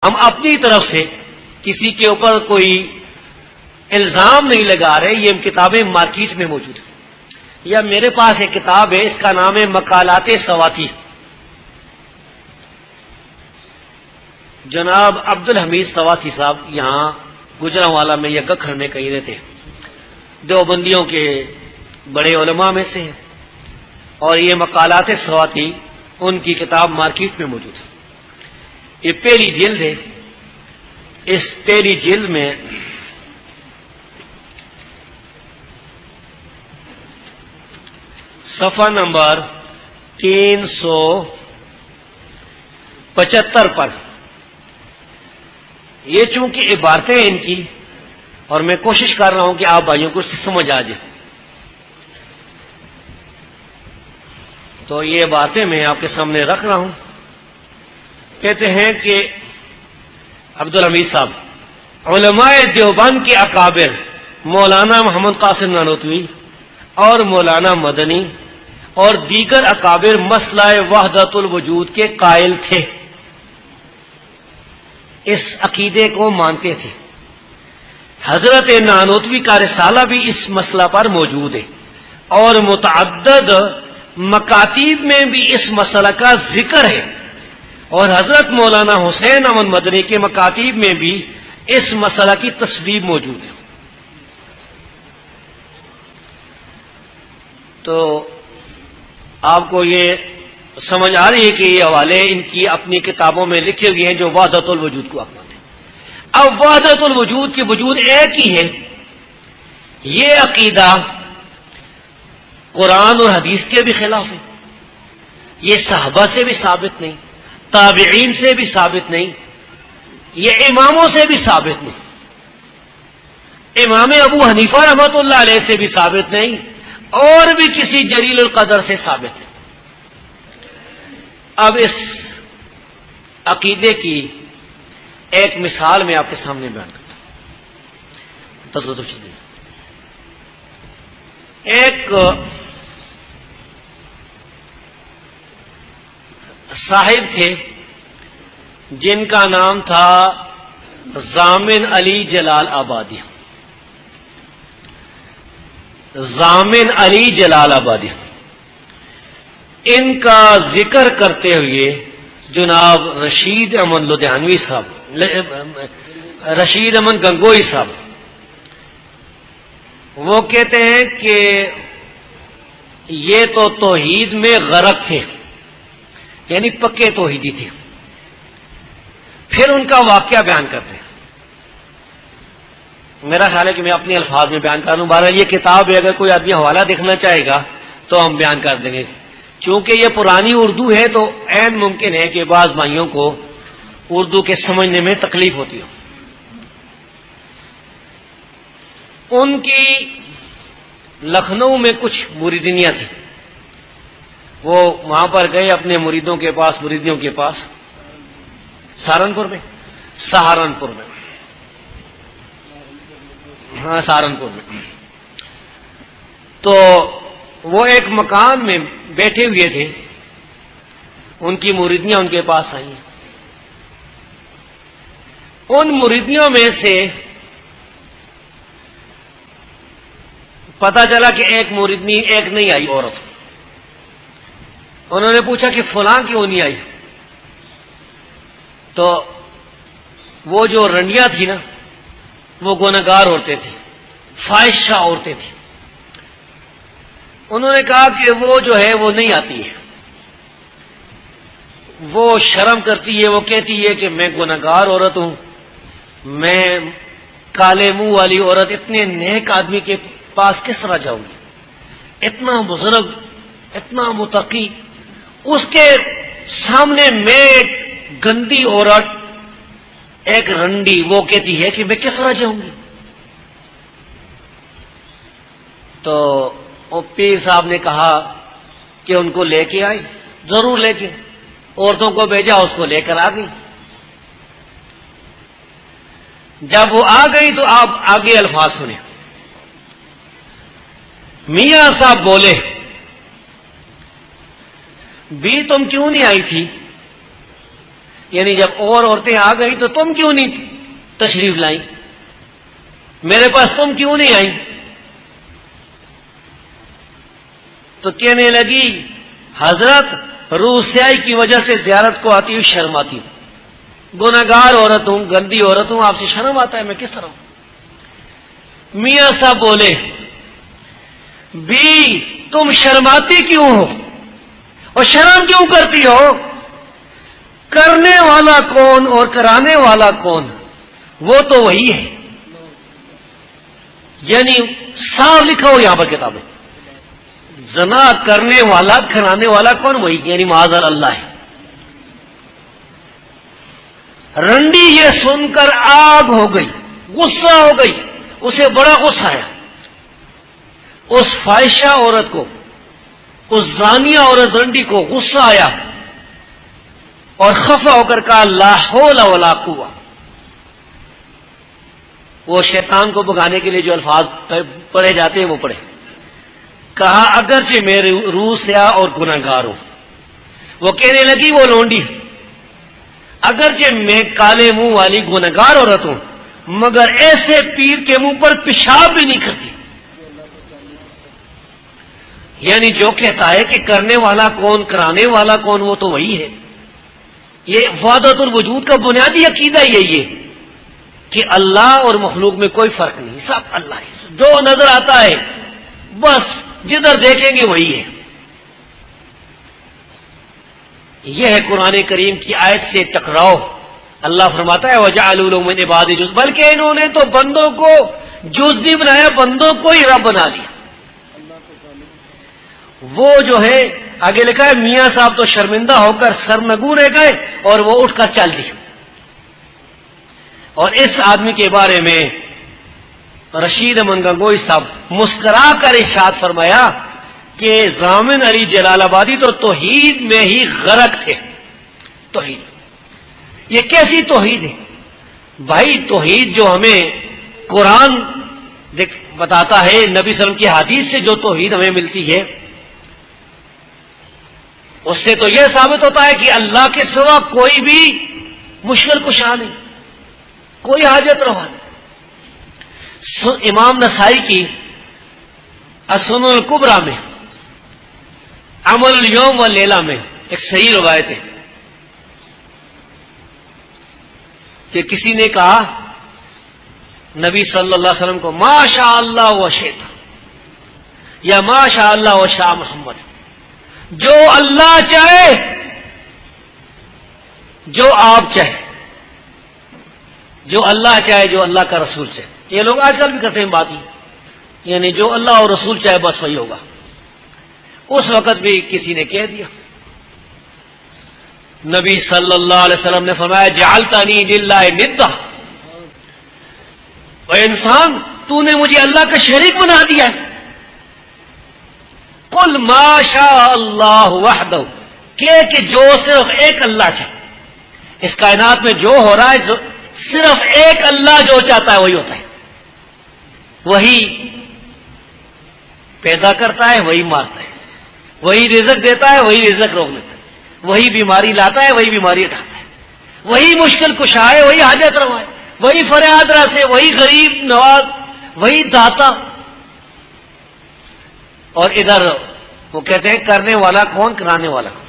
ہم اپنی طرف سے کسی کے اوپر کوئی الزام نہیں لگا رہے. یہ کتابیں مارکیٹ میں موجود ہیں. یا میرے پاس ایک کتاب ہے، اس کا نام ہے مقالات سواتی. جناب عبدالحمید سواتی صاحب یہاں گجرانوالہ میں یا گکھر میں کہیں رہتے ہیں، دیوبندیوں کے بڑے علماء میں سے ہیں، اور یہ مقالات سواتی ان کی کتاب مارکیٹ میں موجود ہے. یہ پہلی جلد ہے. اس پہلی جلد میں صفحہ نمبر 375 پر یہ چونکہ عبارتیں ہیں ان کی، اور میں کوشش کر رہا ہوں کہ آپ بھائیوں کو سمجھ آ جائے، تو یہ باتیں میں آپ کے سامنے رکھ رہا ہوں. کہتے ہیں کہ عبدالحمید صاحب، علماء دیوبند کے اکابر مولانا محمد قاسم نانوتوی اور مولانا مدنی اور دیگر اکابر مسئلہ وحدت الوجود کے قائل تھے، اس عقیدے کو مانتے تھے. حضرت نانوتوی کا رسالہ بھی اس مسئلہ پر موجود ہے، اور متعدد مکاتیب میں بھی اس مسئلہ کا ذکر ہے، اور حضرت مولانا حسین احمد مدنی کے مکاتیب میں بھی اس مسئلہ کی تصویب موجود ہے. تو آپ کو یہ سمجھ آ رہی ہے کہ یہ حوالے ان کی اپنی کتابوں میں لکھے ہوئے ہیں جو وحدت الوجود کو اپناتے ہیں. اب وحدت الوجود کی وجود ایک ہی ہے، یہ عقیدہ قرآن اور حدیث کے بھی خلاف ہے. یہ صحابہ سے بھی ثابت نہیں، تابعین سے بھی ثابت نہیں، یہ اماموں سے بھی ثابت نہیں، امام ابو حنیفہ رحمۃ اللہ علیہ سے بھی ثابت نہیں، اور بھی کسی جلیل القدر سے ثابت ہے. اب اس عقیدے کی ایک مثال میں آپ کے سامنے بیان کرتا ہوں. ایک صاحب تھے جن کا نام تھا ضامن علی جلال آبادی. ضامن علی جلال آبادی، ان کا ذکر کرتے ہوئے جناب رشید احمد لدھیانوی صاحب، رشید احمد گنگوئی صاحب، وہ کہتے ہیں کہ یہ تو توحید میں غرق تھے، یعنی پکے توحیدی تھے. پھر ان کا واقعہ بیان کرتے ہیں. میرا خیال ہے کہ میں اپنے الفاظ میں بیان کر لوں. بہرحال یہ کتاب ہے، اگر کوئی آدمی حوالہ دیکھنا چاہے گا تو ہم بیان کر دیں گے. چونکہ یہ پرانی اردو ہے تو عین ممکن ہے کہ بعض بھائیوں کو اردو کے سمجھنے میں تکلیف ہوتی ہو. ان کی لکھنؤ میں کچھ مریدنیاں تھیں. وہ وہاں پر گئے اپنے مریدوں کے پاس، مریدیوں کے پاس، سہارنپور میں، ہاں سہارنپور میں. تو وہ ایک مکان میں بیٹھے ہوئے تھے، ان کی مریدیاں ان کے پاس آئیں. ان مریدیوں میں سے پتا چلا کہ ایک مریدنی ایک نہیں آئی عورت. انہوں نے پوچھا کہ فلاں کیوں نہیں آئی؟ تو وہ جو رنڈیاں تھی نا، وہ گنہگار عورتیں تھیں، فاحشہ عورتیں تھیں. انہوں نے کہا کہ وہ جو ہے وہ نہیں آتی ہے، وہ شرم کرتی ہے، وہ کہتی ہے کہ میں گنہگار عورت ہوں، میں کالے منہ والی عورت اتنے نیک آدمی کے پاس کس طرح جاؤں گی؟ اتنا بزرگ، اتنا متقی، اس کے سامنے میں ایک گندی عورت، ایک رنڈی، وہ کہتی ہے کہ میں کس طرح جاؤں گی؟ تو پیر صاحب نے کہا کہ ان کو لے کے آئی. ضرور لے کے عورتوں کو بھیجا، اس کو لے کر آ گئی. جب وہ آ گئی تو آپ آگے الفاظ سنیں. میاں صاحب بولے، بھی تم کیوں نہیں آئی تھی؟ یعنی جب اور عورتیں آ گئی تو تم کیوں نہیں تشریف لائیں؟ میرے پاس تم کیوں نہیں آئیں؟ تو کہنے لگی حضرت روح سیاہی کی وجہ سے زیارت کو آتی ہوئی شرم آتی ہوں، گناہگار عورت ہوں، گندی عورت ہوں، آپ سے شرم آتا ہے، میں کس طرح ہوں؟ میاں صاحب بولے بھی تم شرماتی کیوں ہو اور شرم کیوں کرتی ہو؟ کرنے والا کون اور کرانے والا کون؟ وہ تو وہی ہے، یعنی صاف لکھا ہو یہاں پر کتابیں، زنا کرنے والا کرانے والا کون؟ وہی، یعنی معاذ اللہ ہے۔ رنڈی یہ سن کر آگ ہو گئی، غصہ ہو گئی، اسے بڑا غصہ آیا، اس فاحشہ عورت کو، اس زانیہ عورت رنڈی کو غصہ آیا اور خفا ہو کر کہا لا حول ولا قوہ۔ وہ شیطان کو بھگانے کے لیے جو الفاظ پڑھے جاتے ہیں وہ پڑھے، کہا اگرچہ میرے روح سیاہ اور گناہگار ہوں، وہ کہنے لگی وہ لونڈی، اگرچہ میں کالے منہ والی گناہگار عورت ہوں مگر ایسے پیر کے منہ پر پیشاب بھی نہیں کرتی۔ یعنی جو کہتا ہے کہ کرنے والا کون کرانے والا کون وہ تو وہی ہے۔ یہ وحدت الوجود کا بنیادی عقیدہ یہی ہے کہ اللہ اور مخلوق میں کوئی فرق نہیں، سب اللہ ہے، جو نظر آتا ہے بس جدھر دیکھیں گے وہی ہے۔ یہ ہے قرآن کریم کی آیت سے ٹکراؤ۔ اللہ فرماتا ہے وَجَعَلُوا لَهُ مِنْ عِبَادِهِ جُزْءًا، بلکہ انہوں نے تو بندوں کو جز نہیں بنایا، بندوں کو ہی رب بنا لیا۔ وہ جو ہے آگے لکھا ہے میاں صاحب تو شرمندہ ہو کر سرنگوں رہ گئے اور وہ اٹھ کر چل دی۔ اور اس آدمی کے بارے میں رشید احمد گنگوئی صاحب مسکرا کر ارشاد فرمایا کہ ضامن علی جلال آبادی تو توحید میں ہی غرق تھے۔ توحید، یہ کیسی توحید ہے بھائی؟ توحید جو ہمیں قرآن بتاتا ہے، نبی صلی اللہ علیہ وسلم کی حدیث سے جو توحید ہمیں ملتی ہے اس سے تو یہ ثابت ہوتا ہے کہ اللہ کے سوا کوئی بھی مشکل کشا نہیں، کوئی حاجت روا نہیں۔ امام نسائی کی السنن الکبریٰ میں عمل الیوم واللیلہ میں ایک صحیح روایت ہے کہ کسی نے کہا نبی صلی اللہ علیہ وسلم کو ما شاء اللہ و شئت یا ما شاء اللہ و شاء محمد، جو اللہ چاہے، جو آپ چاہے، جو اللہ چاہے، جو اللہ کا رسول چاہے۔ یہ لوگ آج کل بھی کرتے ہیں بات ہی، یعنی جو اللہ اور رسول چاہے بس وہی ہوگا۔ اس وقت بھی کسی نے کہہ دیا، نبی صلی اللہ علیہ وسلم نے فرمایا جعلتنی للہ ندا، اے انسان تو نے مجھے اللہ کا شریک بنا دیا ہے۔ قل ما شاء اللہ وحدہ، کہ جو صرف ایک اللہ چاہے، اس کائنات میں جو ہو رہا ہے صرف ایک اللہ جو چاہتا ہے وہی ہوتا ہے، وہی پیدا کرتا ہے، وہی مارتا ہے، وہی رزق دیتا ہے، وہی رزق روک لیتا ہے، وہی بیماری لاتا ہے، وہی بیماری اٹھاتا ہے، وہی مشکل کشا ہے، وہی حاجت روا ہے، وہی فریاد رس ہے، وہی غریب نواز، وہی داتا۔ اور ادھر وہ کہتے ہیں کرنے والا کون کرانے والا کون؟